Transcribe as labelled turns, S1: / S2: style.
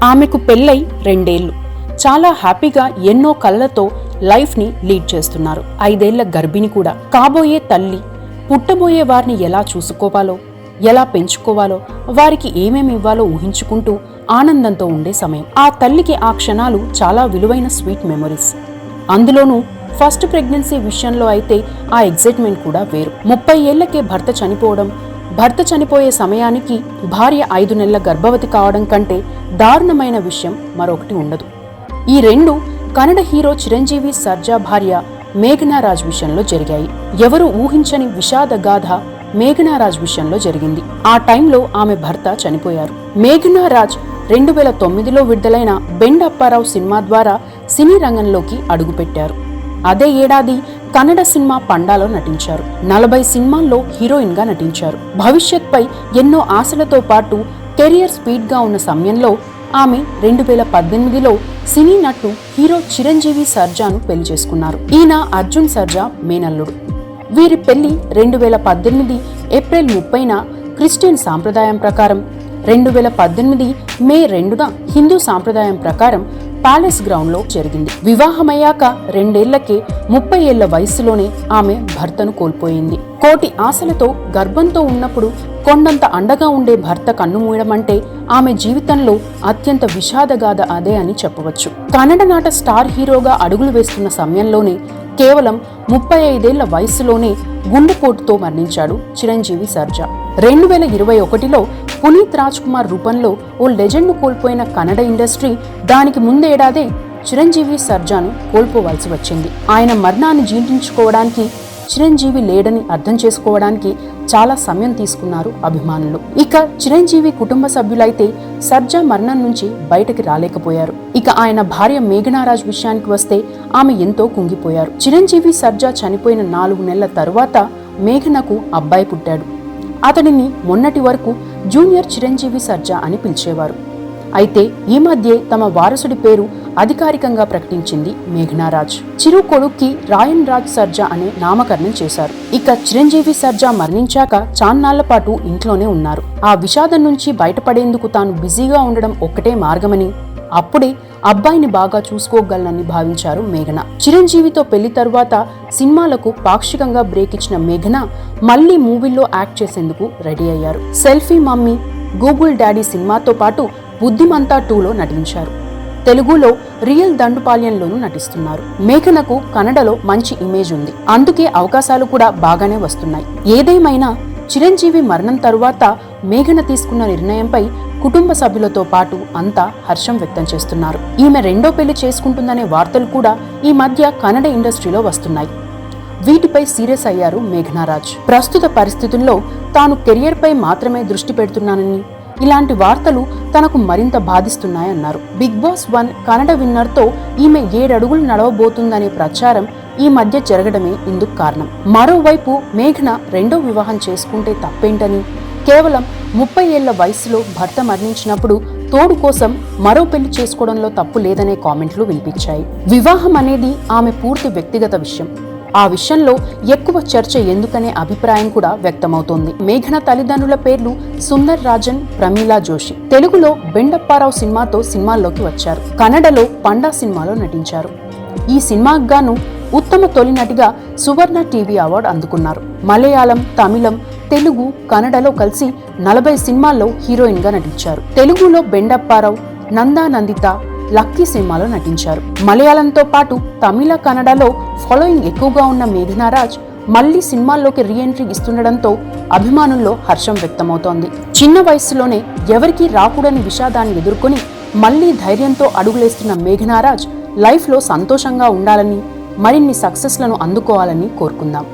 S1: ఆమెకు పెళ్ళై 2 ఏళ్లు. చాలా హ్యాపీగా ఎన్నో కలలతో లైఫ్ని లీడ్ చేస్తున్నారు. 5 ఏళ్ల గర్భిణి కూడా. కాబోయే తల్లి పుట్టబోయే వారిని ఎలా చూసుకోవాలో, ఎలా పెంచుకోవాలో, వారికి ఏమేమి ఇవ్వాలో ఊహించుకుంటూ ఆనందంతో ఉండే సమయం. ఆ తల్లికి ఆ క్షణాలు చాలా విలువైన స్వీట్ మెమరీస్. అందులోనూ ఫస్ట్ ప్రెగ్నెన్సీ విషయంలో అయితే ఆ ఎగ్జైట్మెంట్ కూడా వేరు. 30 ఏళ్లకే భర్త చనిపోవడం, భర్త చనిపోయే సమయానికి భార్య 5 నెలల గర్భవతి కావడం కంటే దారుణమైన విషయం మరొకటి ఉండదు. ఈ రెండు కన్నడ హీరో చిరంజీవి సర్జా భార్య మేఘనా రాజ్ విషయంలో జరిగాయి. ఎవరు ఊహించని విషాద గాథ మేఘనా రాజ్ విషయంలో జరిగింది. ఆ టైంలో ఆమె భర్త చనిపోయారు. మేఘనా రాజ్ 2009లో విడుదలైన బెండ్ అప్పారావు సినిమా ద్వారా సినీ రంగంలోకి అడుగుపెట్టారు. అదే ఏడాది కన్నడ సినిమా పండాలో నటించారు. 40 సినిమాల్లో హీరోయిన్ గా నటించారు. భవిష్యత్పై ఎన్నో ఆశలతో పాటు కెరియర్ స్పీడ్ గా ఉన్న సమయంలో ఆమె 2018లో సినీ నటుడు హీరో చిరంజీవి సర్జాను పెళ్లి చేసుకున్నారు. ఈయన అర్జున్ సర్జా మేనల్లుడు. వీరి పెళ్లి 2018 ఏప్రిల్ 30న క్రిస్టియన్ సాంప్రదాయం ప్రకారం, 2018 మే 2న హిందూ సాంప్రదాయం ప్రకారం ప్యాలెస్ గ్రౌండ్ లో జరిగింది. వివాహమయ్యాక 2 ఏళ్లకే 30 ఏళ్ల వయసులోనే ఆమె భర్తను కోల్పోయింది. కోటి ఆశలతో గర్భంతో ఉన్నప్పుడు కొండంత అండగా ఉండే భర్త కన్నుమూయడం అంటే ఆమె జీవితంలో అత్యంత విషాదగాథ అదే అని చెప్పవచ్చు. కన్నడ నాట స్టార్ హీరోగా అడుగులు వేస్తున్న సమయంలోనే కేవలం 35 ఏళ్ల వయసులోనే గుండెపోటుతో మరణించాడు చిరంజీవి సర్జా. 2021లో పునీత్ రాజ్ కుమార్ రూపంలో ఓ లెజెండ్ను కోల్పోయిన కన్నడ ఇండస్ట్రీ దానికి ముందేడాదే చిరంజీవి సర్జాను కోల్పోవాల్సి వచ్చింది. ఆయన మరణాన్ని జీర్ణించుకోవడానికి, చిరంజీవి లేడని అర్థం చేసుకోవడానికి చాలా సమయం తీసుకున్నారు అభిమానులు. ఇక చిరంజీవి కుటుంబ సభ్యులైతే సర్జా మరణం నుంచి బయటకి రాలేకపోయారు. ఇక ఆయన భార్య మేఘనారాజ్ విషయానికి వస్తే ఆమె ఎంతో కుంగిపోయారు. చిరంజీవి సర్జా చనిపోయిన 4 నెలల తరువాత మేఘనకు అబ్బాయి పుట్టాడు. అతడిని మొన్నటి వరకు జూనియర్ చిరంజీవి సర్జా అని పిలిచేవారు. అయితే ఈ మధ్యే తమ వారసుడి పేరు అధికారికంగా ప్రకటించింది మేఘనారాజ్. చిరు కొడుక్కి రాయన్ రాజ్ సర్జా అనే నామకరణం చేశారు. ఇక చిరంజీవి సర్జా మరణించాక చాన్నాళ్ల పాటు ఇంట్లోనే ఉన్నారు. ఆ విషాదం నుంచి బయటపడేందుకు తాను బిజీగా ఉండడం ఒక్కటే మార్గమని, అప్పుడే అబ్బాయిని బాగా చూసుకోగలనని భావించారు మేఘన. చిరంజీవితో పెళ్లి తరువాత సినిమాలకు పాక్షికంగా బ్రేక్ ఇచ్చిన మేఘన మళ్లీ మూవీల్లో యాక్ట్ చేసేందుకు రెడీ అయ్యారు. సెల్ఫీ మమ్మీ, గూగుల్ డాడీ సినిమాతో పాటు బుద్ధిమంతా 2లో నటించారు. తెలుగులో రియల్ దండుపాల్యంలోనూ నటిస్తున్నారు. మేఘనకు కన్నడలో మంచి ఇమేజ్ ఉంది. అందుకే అవకాశాలు కూడా బాగానే వస్తున్నాయి. ఏదేమైనా చిరంజీవి మరణం తరువాత మేఘన తీసుకున్న నిర్ణయంపై కుటుంబ సభ్యులతో పాటు అంతా హర్షం వ్యక్తం చేస్తున్నారు. ఈమె 2వ పెళ్లి చేసుకుంటుందనే వార్తలు కూడా ఈ మధ్య కన్నడ ఇండస్ట్రీలో వస్తున్నాయి. వీటిపై సీరియస్ అయ్యారు మేఘనారాజ్. ప్రస్తుత పరిస్థితుల్లో తాను కెరియర్ పై మాత్రమే దృష్టి పెడుతున్నానని, ఇలాంటి వార్తలు తనకు మరింత బాధిస్తున్నాయన్నారు. బిగ్ బాస్ 1 కన్నడ విన్నర్ తో ఈమె 7 అడుగులు నడవబోతుందనే ప్రచారం ఈ మధ్య జరగడమే ఇందుకు కారణం. మరోవైపు మేఘన 2వ వివాహం చేసుకుంటే తప్పేంటని, కేవలం 30 ఏళ్ల వయసులో భర్త మరణించినప్పుడు తోడు కోసం మరో పెళ్లి చేసుకోవడంలో తప్పు లేదనే కామెంట్లు వినిపించాయి. వివాహం అనేది ఆమె పూర్తి వ్యక్తిగత విషయం. ఆ విషయంలో ఎక్కువ చర్చ ఎందుకనే అభిప్రాయం కూడా వ్యక్తమవుతోంది. మేఘన తల్లిదండ్రుల పేర్లు సుందర్ రాజన్, ప్రమీలా జోషి. తెలుగులో బెండప్పారావు సినిమాతో సినిమాల్లోకి వచ్చారు. కన్నడలో పండా సినిమాలో నటించారు. ఈ సినిమాకు గాను ఉత్తమ తొలి నటిగా సువర్ణ టీవీ అవార్డు అందుకున్నారు. మలయాళం, తమిళం, తెలుగు, కన్నడలో కలిసి 40 సినిమాల్లో హీరోయిన్ గా నటించారు. తెలుగులో బెండప్పారావు, నందా నందిత, లక్కీ సినిమాలో నటించారు. మలయాళంతో పాటు తమిళ, కన్నడలో ఫాలోయింగ్ ఎక్కువగా ఉన్న మేఘనారాజ్ మళ్లీ సినిమాల్లోకి రీఎంట్రీ ఇస్తుండడంతో అభిమానుల్లో హర్షం వ్యక్తమవుతోంది. చిన్న వయసులోనే ఎవరికీ రాకూడని విషాదాన్ని ఎదుర్కొని మళ్లీ ధైర్యంతో అడుగులేస్తున్న మేఘనారాజ్ లైఫ్లో సంతోషంగా ఉండాలని, మరిన్ని సక్సెస్లను అందుకోవాలని కోరుకుందాం.